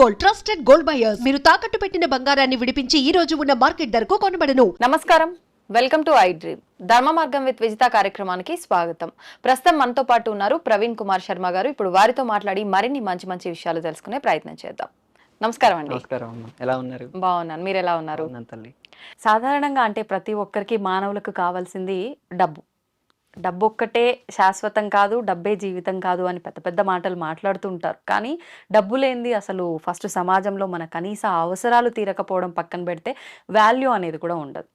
Gold, trusted gold buyers. మీరు తాకట్టు పెట్టిన బంగారాన్ని విడిపించి ఈ రోజు ఉన్న మార్కెట్ ధరకు కొనబడను. నమస్కారం, వెల్కమ్ టు ఐ డ్రీమ్. ధర్మ మార్గం విత్ విజిత కార్యక్రమానికి స్వాగతం. ప్రస్తుతం మనతో పాటు ఉన్నారు ప్రవీణ్ కుమార్ శర్మ గారు. ఇప్పుడు వారితో మాట్లాడి మరిన్ని మంచి మంచి విషయాలు తెలుసుకునే ప్రయత్నం చేద్దాం. నమస్కారం అండి. నమస్కారం అమ్మ, ఎలా ఉన్నారు? బాగున్నాను, మీరు ఎలా ఉన్నారు? తల్లి. సాధారణంగా అంటే ప్రతి ఒక్కరికి మానవులకు కావాల్సింది డబ్బు. డబ్బు ఒక్కటే శాశ్వతం కాదు, డబ్బే జీవితం కాదు అని పెద్ద పెద్ద మాటలు మాట్లాడుతూ ఉంటారు. కానీ డబ్బు లేనిది అసలు ఫస్ట్ సమాజంలో మన కనీస అవసరాలు తీరకపోవడం పక్కన పెడితే వాల్యూ అనేది కూడా ఉండదు.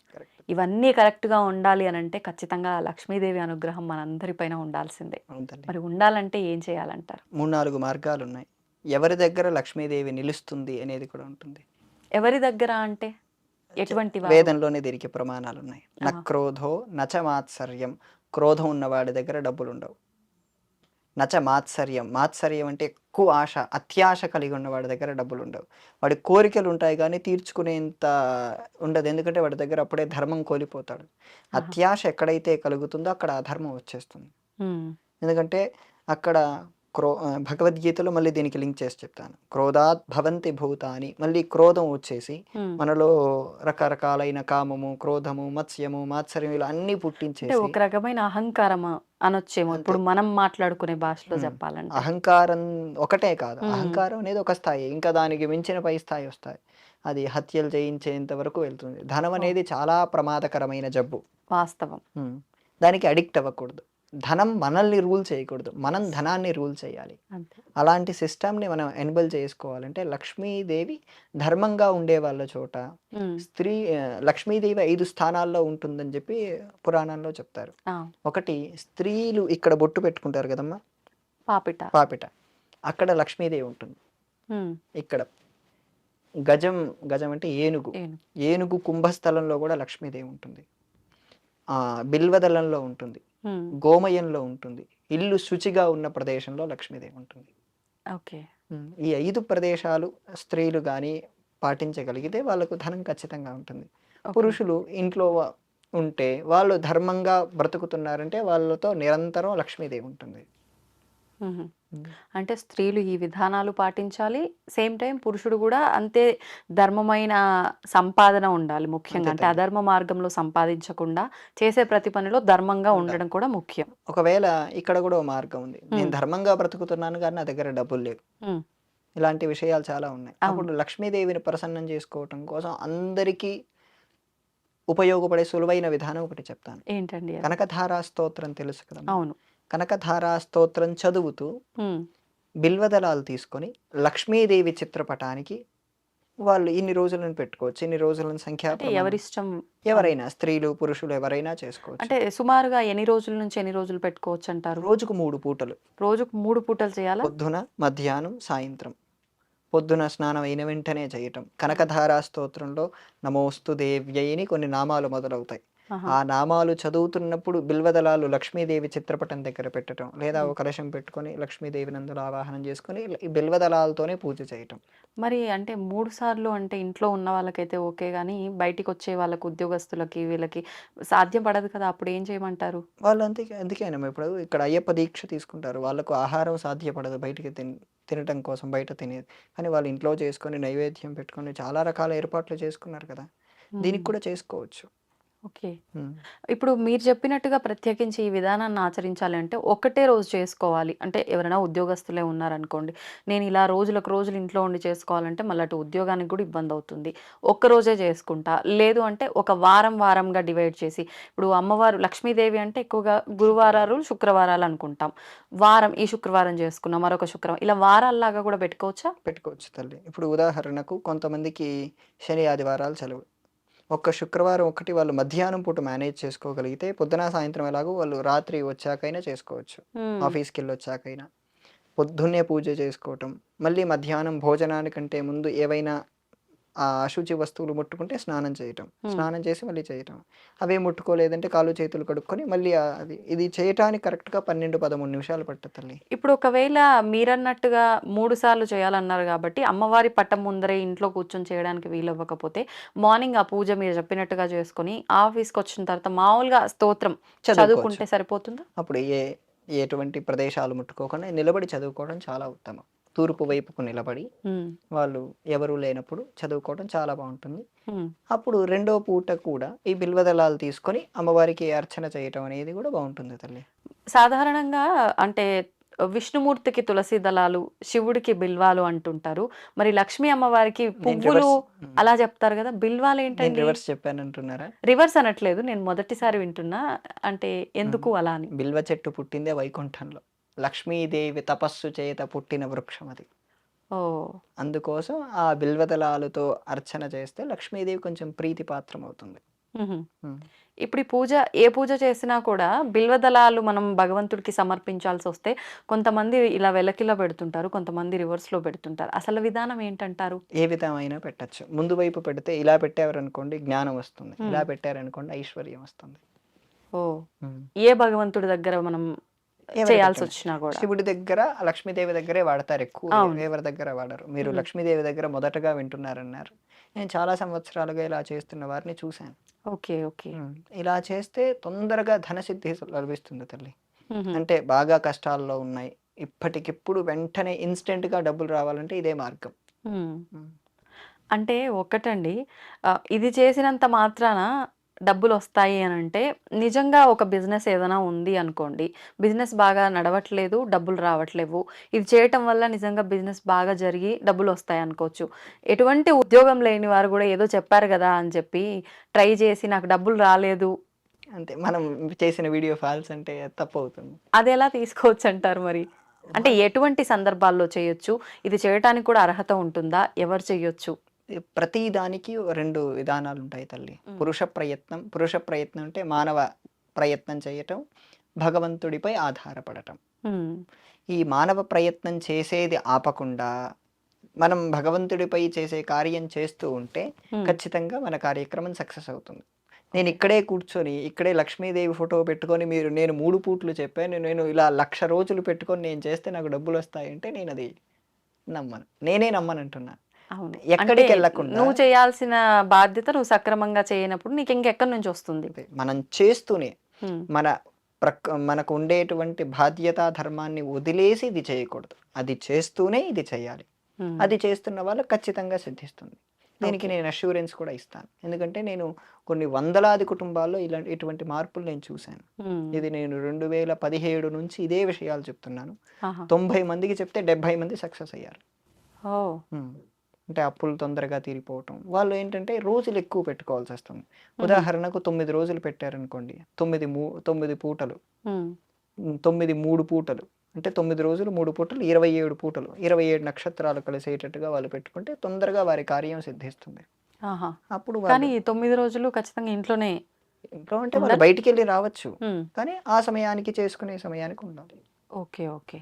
ఇవన్నీ కరెక్ట్గా ఉండాలి అని అంటే ఖచ్చితంగా లక్ష్మీదేవి అనుగ్రహం మనందరిపైన ఉండాల్సిందే. మరి ఉండాలంటే ఏం చేయాలంటారు? 3-4 మార్గాలు ఉన్నాయి. ఎవరి దగ్గర లక్ష్మీదేవి నిలుస్తుంది అనేది కూడా ఉంటుంది. ఎవరి దగ్గర అంటే ఎటువంటి వేదంలోనే దీనికి ప్రమాణాలు ఉన్నాయి. నక్రోధో నచ మాత్సర్యం, క్రోధం ఉన్నవాడి దగ్గర డబ్బులు ఉండవు. నచ మాత్సర్యం, మాత్సర్యం అంటే ఎక్కువ ఆశ, అత్యాశ కలిగి ఉన్నవాడి దగ్గర డబ్బులు ఉండవు. వాడి కోరికలు ఉంటాయి కానీ తీర్చుకునేంత ఉండదు. ఎందుకంటే వాడి దగ్గర అప్పుడే ధర్మం కోల్పోతాడు. అత్యాశ ఎక్కడైతే కలుగుతుందో అక్కడ అధర్మం వచ్చేస్తుంది. ఎందుకంటే అక్కడ భగవద్గీతలో మళ్ళీ దీనికి లింక్ చేసి చెప్తాను. క్రోధాత్ భవంతి భూతాని, మళ్ళీ క్రోధం వచ్చేసి మనలో రకరకాలైన కామము, క్రోధము, మత్స్యము, మాత్సర్యం ఇలా అన్ని పుట్టించేసి ఒక రకమైన అహంకారం అనొచ్చేమో ఇప్పుడు మనం మాట్లాడుకునే భాషలో చెప్పాలంటే. అహంకారం ఒకటే కాదు, అహంకారం అనేది ఒక స్థాయి, ఇంకా దానికి మించిన పై స్థాయి వస్తాయి. అది హత్యలు చేయించేంత వరకు వెళ్తుంది. ధనం అనేది చాలా ప్రమాదకరమైన జబ్బు, వాస్తవం. దానికి అడిక్ట్ అవ్వకూడదు. ధనం మనల్ని రూల్ చేయకూడదు, మనం ధనాన్ని రూల్ చేయాలి. అలాంటి సిస్టమ్ని మనం ఎనేబుల్ చేసుకోవాలంటే లక్ష్మీదేవి ధర్మంగా ఉండే వాళ్ళ చోట లక్ష్మీదేవి 5 స్థానాల్లో ఉంటుందని చెప్పి పురాణాల్లో చెప్తారు. ఒకటి, స్త్రీలు ఇక్కడ బొట్టు పెట్టుకుంటారు కదమ్మా, పాపిట, అక్కడ లక్ష్మీదేవి ఉంటుంది. ఇక్కడ గజం అంటే ఏనుగు కుంభస్థలంలో కూడా లక్ష్మీదేవి ఉంటుంది. బిల్వదళంలో ఉంటుంది, గోమయంలో ఉంటుంది, ఇల్లు శుచిగా ఉన్న ప్రదేశంలో లక్ష్మీదేవి ఉంటుంది. ఈ 5 ప్రదేశాలు స్త్రీలు కానీ పాటించగలిగితే వాళ్ళకు ధనం ఖచ్చితంగా ఉంటుంది. పురుషులు ఇంట్లో ఉంటే వాళ్ళు ధర్మంగా బ్రతుకుతున్నారంటే వాళ్ళతో నిరంతరం లక్ష్మీదేవి ఉంటుంది. అంటే స్త్రీలు ఈ విధానాలు పాటించాలి, సేమ్ టైం పురుషుడు కూడా అంతే ధర్మమైన సంపాదన ఉండాలి ముఖ్యంగా. అంటే అధర్మ మార్గంలో సంపాదించకుండా చేసే ప్రతి పనిలో ధర్మంగా ఉండడం కూడా ముఖ్యం. ఒకవేళ ఇక్కడ కూడా మార్గం ఉంది, నేను ధర్మంగా బ్రతుకుతున్నాను కానీ నా దగ్గర డబ్బులు లేవు, ఇలాంటి విషయాలు చాలా ఉన్నాయి. అప్పుడు లక్ష్మీదేవిని ప్రసన్నం చేసుకోవటం కోసం అందరికీ ఉపయోగపడే సులువైన విధానం ఒకటి చెప్తాను. ఏంటండి? కనకధారా స్తోత్రం తెలుసు కదా? అవును. కనకధారా స్తోత్రం చదువుతూ బిల్వదళాలు తీసుకొని లక్ష్మీదేవి చిత్రపటానికి వాళ్ళు ఇన్ని రోజులను పెట్టుకోవచ్చు. ఇన్ని రోజులను సంఖ్య ఎవరిష్టం, ఎవరైనా స్త్రీలు పురుషులు ఎవరైనా చేసుకోవచ్చు. అంటే సుమారుగా ఎన్ని రోజుల నుంచి ఎన్ని రోజులు పెట్టుకోవచ్చు అంటారు? రోజుకు 3 పూటలు. రోజుకు 3 పూటలు చేయాలా? పొద్దున, మధ్యాహ్నం, సాయంత్రం. పొద్దున స్నానం అయిన వెంటనే చేయటం. కనకధారా స్తోత్రంలో నమోస్తు దేవ్యైని కొన్ని నామాలు మొదలవుతాయి. ఆ నామాలు చదువుతున్నప్పుడు బిల్వదళాలు లక్ష్మీదేవి చిత్రపటం దగ్గర పెట్టడం, లేదా ఒక కలశం పెట్టుకొని లక్ష్మీదేవిని అందులో ఆవాహనం చేసుకొని ఈ బిల్వదళాలతోనే పూజ చేయటం. మరి అంటే 3 సార్లు అంటే ఇంట్లో ఉన్న వాళ్ళకైతే ఓకే, కానీ బయటికి వచ్చే వాళ్ళకి, ఉద్యోగస్తులకి, వీళ్ళకి సాధ్యం పడదు కదా, అప్పుడు ఏం చేయమంటారు? వాళ్ళు అందుకేనా ఇప్పుడు ఇక్కడ అయ్యప్ప దీక్ష తీసుకుంటారు, వాళ్ళకు ఆహారం సాధ్యపడదు బయటికి తినటం కోసం, బయట తినేది. కానీ వాళ్ళు ఇంట్లో చేసుకొని నైవేద్యం పెట్టుకొని చాలా రకాల ఏర్పాట్లు చేసుకున్నారు కదా, దీనికి కూడా చేసుకోవచ్చు. ఓకే. ఇప్పుడు మీరు చెప్పినట్టుగా ప్రత్యేకించి ఈ విధానాన్ని ఆచరించాలి అంటే ఒకటే రోజు చేసుకోవాలి. అంటే ఎవరైనా ఉద్యోగస్తులే ఉన్నారనుకోండి, నేను ఇలా రోజులకు రోజులు ఇంట్లో ఉండి చేసుకోవాలంటే మళ్ళీ అటు ఉద్యోగానికి కూడా ఇబ్బంది అవుతుంది. ఒక్కరోజే చేసుకుంటా, లేదు అంటే ఒక వారంగా డివైడ్ చేసి, ఇప్పుడు అమ్మవారు లక్ష్మీదేవి అంటే ఎక్కువగా గురువారాలు, శుక్రవారాలు అనుకుంటాం. వారం, ఈ శుక్రవారం చేసుకున్నాం, మరొక శుక్రవారం, ఇలా వారాల్లాగా కూడా పెట్టుకోవచ్చు తల్లి. ఇప్పుడు ఉదాహరణకు కొంతమందికి శని ఆదివారాలు సెలవు, ఒక్క శుక్రవారం ఒకటి వాళ్ళు మధ్యాహ్నం పూట మేనేజ్ చేసుకోగలిగితే పొద్దున సాయంత్రం ఎలాగో వాళ్ళు రాత్రి వచ్చాకైనా చేసుకోవచ్చు, ఆఫీస్కి వెళ్ళి వచ్చాకైనా. పొద్దున్నే పూజ చేసుకోవటం, మళ్ళీ మధ్యాహ్నం భోజనానికంటే ముందు ఏవైనా అశుచి వస్తువులు ముట్టుకుంటే స్నానం చేయటం, స్నానం చేసి మళ్ళీ చేయటం. అవే ముట్టుకోలేదంటే కాళ్ళు చేతులు కడుక్కొని మళ్ళీ ఇది చేయటానికి కరెక్ట్గా 12-13 నిమిషాలు పట్టుతుంది. ఇప్పుడు ఒకవేళ మీరన్నట్టుగా 3 సార్లు చేయాలన్నారు కాబట్టి అమ్మవారి పట్టం ముందరే ఇంట్లో కూర్చొని చేయడానికి వీలవ్వకపోతే మార్నింగ్ ఆ పూజ మీరు చెప్పినట్టుగా చేసుకొని ఆఫీస్కి వచ్చిన తర్వాత మామూలుగా స్తోత్రం చదువుకుంటే సరిపోతుందా? అప్పుడు ఎటువంటి ప్రదేశాలు ముట్టుకోకుండా నిలబడి చదువుకోవడం చాలా ఉత్తమం. తూర్పు వైపుకు నిలబడి ఉమ్, వాళ్ళు ఎవరు లేనప్పుడు చదువుకోవడం చాలా బాగుంటుంది. ఉమ్. అప్పుడు రెండో పూట కూడా ఈ బిల్వదళాలు తీసుకొని అమ్మవారికి అర్చన చేయటం అనేది కూడా బాగుంటుంది తల్లి. సాధారణంగా అంటే విష్ణుమూర్తికి తులసి దళాలు, శివుడికి బిల్వాలు అంటుంటారు. మరి లక్ష్మీ అమ్మవారికి నేను పువ్వులు రివర్స్ అలా చెప్తారు కదా, బిల్వాలు నేను ఏంటండి? రివర్స్ చెప్పానంటున్నారా? రివర్స్ అనట్లేదు, నేను మొదటిసారి వింటున్నా. అంటే ఎందుకు అలా అని? బిల్వ చెట్టు పుట్టిందే వైకుంఠంలో. లక్ష్మీదేవి తపస్సు చేత పుట్టిన వృక్షం అది. ఓ. అందుకోసం ఆ బిల్వదళాలతో అర్చన చేస్తే లక్ష్మీదేవి కొంచెం ప్రీతిపాత్రం అవుతుంది. ఉహుం. ఉమ్. ఇప్పుడు ఈ పూజ, ఏ పూజ చేసినా కూడా బిల్వదళాలు మనం భగవంతుడికి సమర్పించాల్సి వస్తే కొంతమంది ఇలా వెలకిలా పెడుతుంటారు, కొంతమంది రివర్స్ లో పెడుతుంటారు. అసలు విధానం ఏంటంటారు? ఏ విధమైనా పెట్టచ్చు. ముందు వైపు పెడితే ఇలా పెట్టారనుకోండి జ్ఞానం వస్తుంది, ఇలా పెట్టారనుకోండి ఐశ్వర్యం వస్తుంది. ఓ. ఉమ్. ఏ భగవంతుడి దగ్గర మనం ఎవరి చేయాల్సి దగ్గర? వచ్చినా కూడా? శివుడి దగ్గర, లక్ష్మీదేవి దగ్గరే వాడతారు ఎక్కువ. అవును. ఎవరి దగ్గర వాడరు. మీరు లక్ష్మీదేవి దగ్గర మొదటగా వింటున్నారన్నారు. నేను చాలా సంవత్సరాలుగా ఇలా చేస్తున్న వారిని చూశాను. Okay, okay. ఇలా చేస్తే తొందరగా ధనసిద్ధి లభిస్తుంది తల్లి. ఉహుం. అంటే బాగా కష్టాల్లో ఉన్నాయి, ఇప్పటికిప్పుడు వెంటనే ఇన్స్టెంట్గా డబ్బులు రావాలంటే ఇదే మార్గం. ఉమ్. ఉమ్. అంటే ఒక్కటండి, ఇది చేసినంత మాత్రాన డబ్బులు వస్తాయి అని అంటే, నిజంగా ఒక బిజినెస్ ఏదైనా ఉంది అనుకోండి, బిజినెస్ బాగా నడవట్లేదు, డబ్బులు రావట్లేవు, ఇది చేయటం వల్ల నిజంగా బిజినెస్ బాగా జరిగి డబ్బులు వస్తాయి అనుకోవచ్చు. ఎటువంటి ఉద్యోగం లేని వారు కూడా ఏదో చెప్పారు కదా అని చెప్పి ట్రై చేసి నాకు డబ్బులు రాలేదు, అంతే, మనం చేసిన వీడియో ఫాల్స్ అంటే తప్పు అవుతుంది. అది ఎలా తీసుకోవచ్చు అంటారు మరి? అంటే ఎటువంటి సందర్భాల్లో చేయొచ్చు? ఇది చేయటానికి కూడా అర్హత ఉంటుందా? ఎవరు చేయొచ్చు? ప్రతి దానికి రెండు విధానాలు ఉంటాయి తల్లి. పురుష ప్రయత్నం అంటే మానవ ప్రయత్నం చేయటం, భగవంతుడిపై ఆధారపడటం. ఉమ్, ఈ మానవ ప్రయత్నం చేసేది ఆపకుండా మనం భగవంతుడిపై చేసే కార్యం చేస్తూ ఉంటే ఖచ్చితంగా మన కార్యక్రమం సక్సెస్ అవుతుంది. నేను ఇక్కడే కూర్చొని ఇక్కడే లక్ష్మీదేవి ఫోటో పెట్టుకొని నేను 3 పూట్లు చెప్పాను, నేను ఇలా 1,00,000 రోజులు పెట్టుకొని నేను చేస్తే నాకు డబ్బులు వస్తాయంటే నేను అది నమ్మను. నేనే నమ్మనంటున్నా. అవును. ఎక్కడికి అంటే వెళ్ళకుండా నువ్వు చేయాల్సిన బాధ్యత నువ్వు సక్రమంగా చేయనప్పుడు నీకు ఇంకెక్కడి నుంచి వస్తుంది? మనం చేస్తూనే ఉమ్, మనకు ఉండేటువంటి బాధ్యతా ధర్మాన్ని వదిలేసి ఇది చేయకూడదు. అది చేస్తూనే ఇది చేయాలి. ఉమ్. అది చేస్తున్న వాళ్ళకి ఖచ్చితంగా సిద్ధిస్తుంది. దీనికి ఓకే. నేను అష్యూరెన్స్ కూడా ఇస్తాను. ఎందుకంటే నేను కొన్ని వందలాది కుటుంబాల్లో ఇటువంటి మార్పులు నేను చూశాను. ఉమ్. ఇది నేను 2017 నుంచి ఇదే విషయాలు చెప్తున్నాను. ఆహా. 90 మందికి చెప్తే 70 మంది సక్సెస్ అయ్యారు. ఓ. అంటే అప్పులు తొందరగా తీరిపోవటం. వాళ్ళు ఏంటంటే రోజులు ఎక్కువ పెట్టుకోవాల్సి వస్తుంది. ఉదాహరణకు 9 రోజులు పెట్టారనుకోండి, 9 పూటలు, ఉమ్. 3 పూటలు అంటే 9 రోజులు 3 పూటలు 27 పూటలు, 27 నక్షత్రాలు కలిసేటట్టుగా వాళ్ళు పెట్టుకుంటే తొందరగా వారి కార్యం సిద్ధిస్తుంది. ఆహా. అప్పుడు కానీ 9 రోజులు ఖచ్చితంగా ఇంట్లోనే. ఇంట్లో అంటే వాళ్ళు బయటికి వెళ్ళి రావచ్చు, ఉమ్. కానీ ఆ సమయానికి చేసుకునే సమయానికి ఉండాలి. Okay, okay.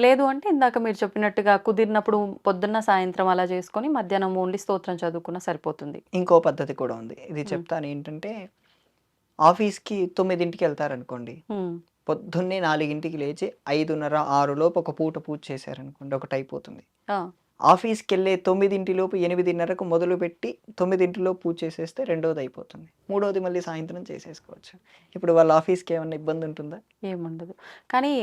లేదు అంటే ఇందాక మీరు చెప్పినట్టుగా కుదిరినప్పుడు పొద్దున్న సాయంత్రం అలా చేసుకొని మధ్యాహ్నం ఓన్లీ స్తోత్రం చదువుకున్నా సరిపోతుంది. ఇంకో పద్ధతి కూడా ఉంది, ఇది చెప్తాను. ఏంటంటే ఆఫీస్కి 9ంటికి వెళ్తారనుకోండి, ఉమ్. పొద్దున్నే 4ంటికి లేచి 5:30, 6 లోపు ఒక పూట పూజ చేశారనుకోండి, ఒకటి అయిపోతుంది. ఆ. ఆఫీస్కి వెళ్ళే 9ంటి లోపు 8:30కు మొదలుపెట్టి 9ంటిలోపు పూజ చేసేస్తే రెండోది అయిపోతుంది. మూడోది మళ్ళీ సాయంత్రం చేసేసుకోవచ్చు. ఇప్పుడు వాళ్ళ ఆఫీస్కి ఏమన్నా ఇబ్బంది ఉంటుందా? ఏముండదు. కానీ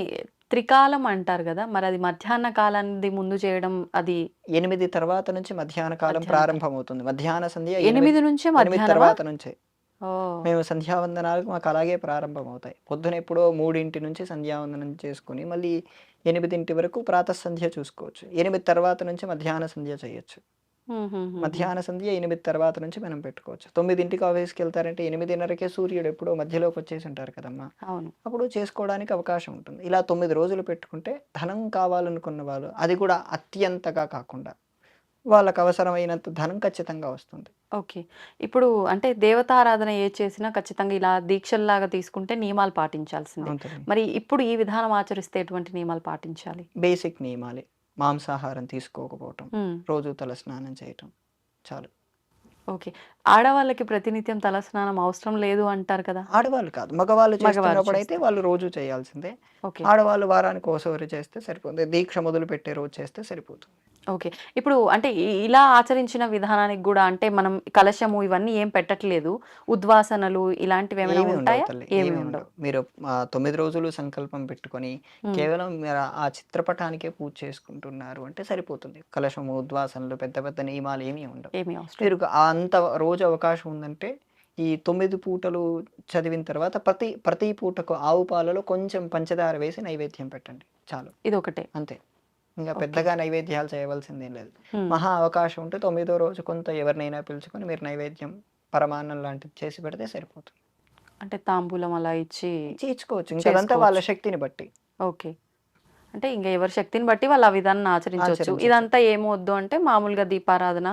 త్రికాలం అంటారు కదా, మరి అది మధ్యాహ్న కాలాన్ని ముందు చేయడం, అది 8 తర్వాత నుంచి మధ్యాహ్న కాలం ప్రారంభమవుతుంది. మధ్యాహ్న సంధ్య 8 నుంచే 8 మధ్యాహ్నం. తర్వాత నుంచే ఓ. మేము సంధ్యావందనాలు మాకు అలాగే ప్రారంభమవుతాయి. పొద్దున ఎప్పుడో 3ంటి నుంచి సంధ్యావందనం చేసుకుని మళ్ళీ 8ంటి వరకు ప్రాతః సంధ్య చూసుకోవచ్చు. 8 తర్వాత నుంచి మధ్యాహ్న సంధ్య చేయొచ్చు. మధ్యాహ్న సంధ్య 8 తర్వాత నుంచి మనం పెట్టుకోవచ్చు. 9ంటికి ఆఫీస్కి వెళ్తారంటే 8:30కే సూర్యుడు ఎప్పుడో మధ్యలోకి వచ్చేసి ఉంటారు కదమ్మా, అవును. అప్పుడు చేసుకోవడానికి అవకాశం ఉంటుంది. ఇలా 9 రోజులు పెట్టుకుంటే ధనం కావాలనుకున్న వాళ్ళు, అది కూడా అత్యంతగా కాకుండా వాళ్ళకు అవసరమైనంత ధనం ఖచ్చితంగా వస్తుంది. ఓకే. ఇప్పుడు అంటే దేవతారాధన ఏది చేసినా ఖచ్చితంగా ఇలా దీక్షల్లాగా తీసుకుంటే నియమాలు పాటించాల్సిందే. అవుతుంది. మరి ఇప్పుడు ఈ విధానం ఆచరిస్తే ఎటువంటి నియమాలు పాటించాలి? బేసిక్ నియమాలే. మాంసాహారం తీసుకోకపోవటం, ఉమ్. రోజు తల స్నానం చేయటం చాలు. ఓకే. ఆడవాళ్ళకి ప్రతినిత్యం తలస్నానం అవసరం లేదు అంటారు కదా? ఆడవాళ్ళు కాదు, మగవాళ్ళు చేస్తున్నప్పుడు అయితే వాళ్ళు రోజు చేయాల్సిందే. ఓకే. ఆడవాళ్ళు వారానికి ఒకసారి చేస్తే సరిపోతుంది. దీక్ష మొదలు పెట్టే రోజు చేస్తే సరిపోతుంది. ఓకే. ఇప్పుడు అంటే ఇలా ఆచరించిన విధానానికి గూడా అంటే మనం కలశము ఇవన్నీ ఏం పెట్టట్లేదు. ఉద్వాసనలు ఇలాంటివేమైనా ఏమి ఉండవు ఉంటాయా? తల్లి. ఏమి ఏమి ఉండవు. ఉండవు. మీరు 9 రోజులు సంకల్పం పెట్టుకొని, హ్మ్. కేవలం మీరు ఆ చిత్రపటానికే పూజ చేసుకుంటున్నారు అంటే సరిపోతుంది. కలశము, ఉద్వాసనలు, పెద్ద పెద్ద నియమాలు ఏమీ ఉండవు. ఏమి అవసరం మీరు లేదు. అంత రోజు అవకాశం ఉందంటే, ఈ 9 పూటలు చదివిన తర్వాత ప్రతి ప్రతి పూటకు ఆవు పాలలో కొంచెం పంచదార వేసి నైవేద్యం పెట్టండి. చాలు. ఇదొకటే. అంతే. ఇంక ఓకే. పెద్దగా నైవేద్యాలు చేయవలసిందేం లేదు. హ్మ్. మహా అవకాశం ఉంటే 9దో రోజు కొంత ఎవరినైనా పిలుచుకొని మీరు నైవేద్యం, పరమాన్నం లాంటిది చేసి పెడితే సరిపోతుంది. అంటే తాంబూలం అలా ఇచ్చి ఇచ్చుకోవచ్చు. ఇంక అదంతా వాళ్ళ చేసుకోవచ్చు. శక్తిని బట్టి ఓకే. అంటే ఇంక ఎవరి శక్తిని బట్టి వాళ్ళు ఆ విధానాన్ని ఆచరించొచ్చు. ఆచరించొచ్చు. ఇదంతా ఏమి వద్దు అంటే మామూలుగా దీపారాధన,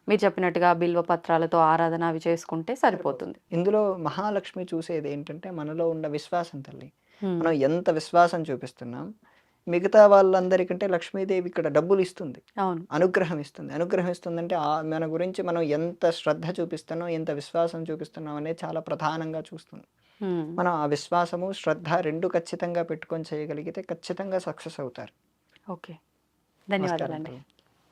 మీరు చెప్పినట్టుగా బిల్వ పత్రాలతో ఆరాధన అవి చేసుకుంటే సరిపోతుంది. ఇందులో మహాలక్ష్మి చూసేదేంటంటే మనలో ఉన్న విశ్వాసం తల్లి. హ్మ్. మనం ఎంత విశ్వాసం చూపిస్తున్నాం, మిగతా వాళ్ళందరికంటే లక్ష్మీదేవి ఇక్కడ డబ్బులిస్తుంది. అవును. అనుగ్రహం ఇస్తుంది. అనుగ్రహం ఇస్తుందంటే మన గురించి మనం ఎంత శ్రద్ధ చూపిస్తున్నాం, ఎంత విశ్వాసం చూపిస్తున్నాం అనేది చాలా ప్రధానంగా చూస్తుంది. హ్మ్. మనం ఆ విశ్వాసము, శ్రద్ధ 2 ఖచ్చితంగా పెట్టుకొని చేయగలిగితే ఖచ్చితంగా సక్సెస్ అవుతారు. ఓకే. నమస్కారం ధన్యవాదాలండి. తల్లి.